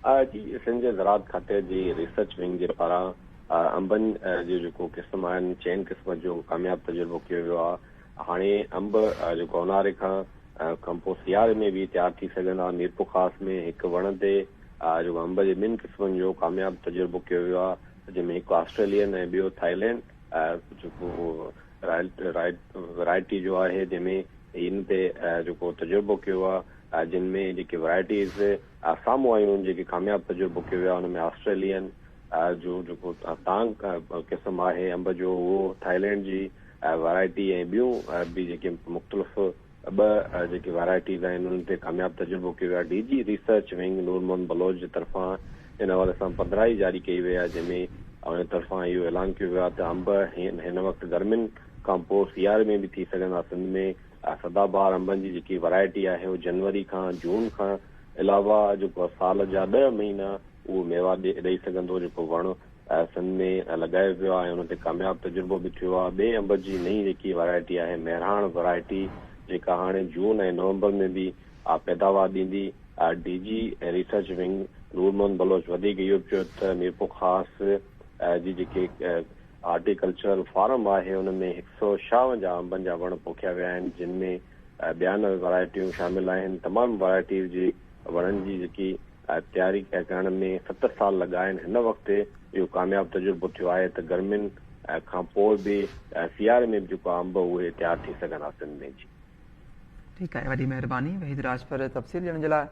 जी सिंध जे ज़राअत खाते जी research wing जे पारां अंबनि जो जेको क़िस्म आहिनि चइनि क़िस्म जो कामयाब तजुर्बो कयो वियो आहे। हाणे अंब जेको ऊन्हारे खां पोइ सियारे में बि तयारु थी सघंदा। मीरपुर ख़ासि में हिकु वण ते जेको अंब जे ॿिनि क़िस्मनि जो कामयाब तजुर्बो कयो वियो आहे, जंहिंमें हिकु ऑस्ट्रेलियन ऐं ॿियो थाईलैंड जेको वैरायटी जो आहे, जंहिंमें इन ते जेको तजुर्बो कयो आहे, जिनमें जेके वैराइटीज़ साम्हूं आयूं आहिनि, जेके कामयाब तजुर्बो कयो वियो आहे, हुन में ऑस्ट्रेलियन जो जेको तांग क़िस्म आहे अंब जो, उहो थाईलैंड जी वैरायटी ऐं ॿियूं बि जेके मुख़्तलिफ़ ॿ जेके वैराइटीज़ आहिनि उन्हनि ते कामयाब तजुर्बो कयो वियो आहे। डीजी रिसर्च विंग नूर मोहम्मद बलोच जे तरफ़ां हिन हवाले सां पधिराई जारी कई वई आहे, जंहिंमें उन तरफ़ां इहो ऐलान कयो वियो आहे त अंब हिन वक़्तु गर्मियुनि खां पोइ सियारे में बि थी सघंदा। सिंध में सदाबहार अंबनि जी जेकी वैरायटी आहे उहो जनवरी खां जून खां अलावा जेको साल जा 10 महीना उहो मेवा ॾेई सघंदो। जेको वण सिंध में लॻायो वियो आहे हुन ते कामयाब तजुर्बो बि थियो आहे। ॿिए अंब जी नई जेकी वैरायटी आहे मेहराण वैरायटी, जेका हाणे जून ऐं नवंबर में बि पैदावार ॾींदी। डीजी रिसर्च विंग नूर मोहम्मद बलोच वधीक इहो चयो त मीरपुर ख़ासि जी जेके हार्टिकल्चरल फार्म आहे हुन में 156 अंबनि जा वण पोखिया विया आहिनि, जिन में ॿियान वैरायटियूं शामिल आहिनि। तमामु वैरायटीज़ जी वणनि जी जेकी तयारी करण में 7 साल लॻा आहिनि। हिन वक़्तु इहो कामयाब तजुर्बो थियो आहे त गर्मियुनि खां पोइ बि सियारे में बि जेको अंब उहे तयारु थी सघंदा सिंध में। जी ठीकु आहे, वॾी महिरबानी वहीद राज पर तफ़सील ॾियण जे लाइ।